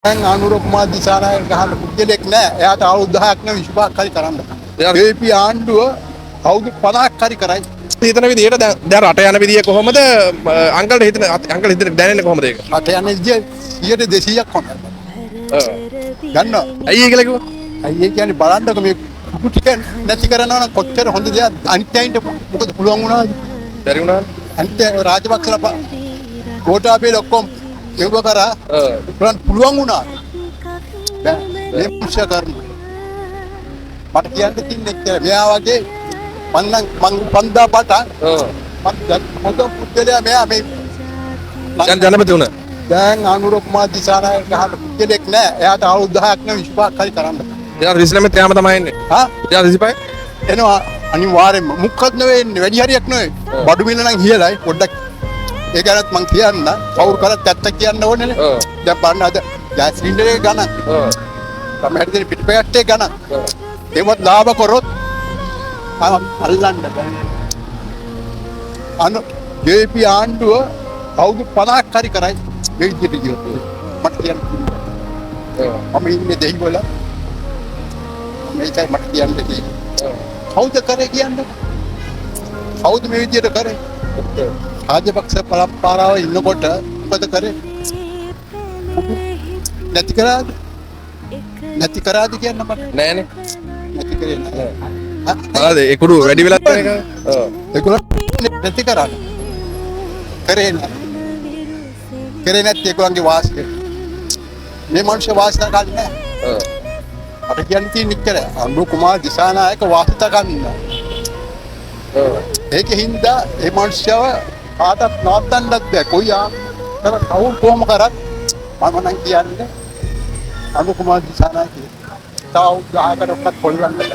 දැන් අනුර කුමාර දිසානායක ගහන පුද්ගලෙක් නෑ. එයාට අවුරුදු 10ක් නෙවෙයි 25ක් හරි කරන්න. ජේ.පී ආණ්ඩුව අවුරුදු 50ක් හරි කරයි. හිතන විදිහට දැන් රට යන විදිය කොහොමද අංකල්ට හිතන අංකල් හිතන දැනෙන්නේ කොහොමද ඒක? රට යන විදිය 200ක් හොඳයි. ගන්නවා. ඇයි ඒ කියලා කිව්වා? අයියේ කියන්නේ බලන්නකො මේ කුඩු ටික නැති කරනවා නම් කොච්චර හොඳ දෙයක් අනිත් අයින්ට මොකද පුළුවන් වුණාද? බැරි වුණා. අනිත් රාජපක්ෂලා ගෝඨාභය ඔක්කොම මෙව කරා පුළුවන් වුණා. දැන් මේ මුෂ්‍ය කරන මට කියන්න තින්නේ කියලා මෙයා වගේ මං පන්දා පාට මම හොඳ පුද්ගලයා මෙයා මේ ජනපති වුණා. දැන් අනුර කුමාර දිසානායක ගහන පුද්ගලෙක් නෑ. එයාට අවුරුදු 10ක් නෙවෙයි 25ක් හරි කරන්න. එයා 29 ත්‍යාම තමයි එන්නේ. හා එයා 25 එනවා අනිවාර්යෙන්ම මුක්කත් නෙවෙයි වැඩි හරියක් නෙවෙයි. බඩු මිල නම් ඉහළයි පොඩ්ඩක්. ඒ ගැනත් මං කියන්න කවුරු කරත් ඇත්ත කියන්න ඕනේ නේ. දැන් බලන්න අද ගෑස් සිලින්ඩරේ ගණන්. තමයි හරියට පිටපැත්තේ ගණන්. ඒවත් ලාභ කරොත් අල්ලන්න බෑ. ජේ.පී ආණ්ඩුව අවුරුදු 50ක් හරි කරයි මේ විදිහට ජීවත් වෙන්න. මට කියන්න මම ඉන්නේ දෙහිවල. මේකයි මට කියන්න තියෙන්නේ. කවුද කරේ කියන්නේ? කවුද මේ විදිහට කරේ? රාජපක්ෂ පරම්පරාව ඉන්නකොට මොකද කරේ? නැති කරාද? නැති කරාද කියන්න මට. නෑනේ. නැති කරේ නෑ. බලද ඒ කුඩු වැඩි වෙලා තියෙන එක. ඒගොල්ලෝ නැති කරාද? කරේ නෑ. කරේ නැත්නම් ඒගොල්ලන්ගේ වාසිය. මේ මිනිස්සු වාසිය ගන්න නෑ. අර කියන්නේ තියෙන ඉච්චර අනුර කුමාර දිසානායක වාසිත ගන්න. ඒකෙන්ද මේ මිනිස්සුව කාටත් නවත්තන්නත් බෑ. කොයි ආතර කවුරු කොහොම කරත් මම නම් කියන්නේ අනුර කුමාර දිසානායක තව 10කටවත් පොල්ලන්න බෑ.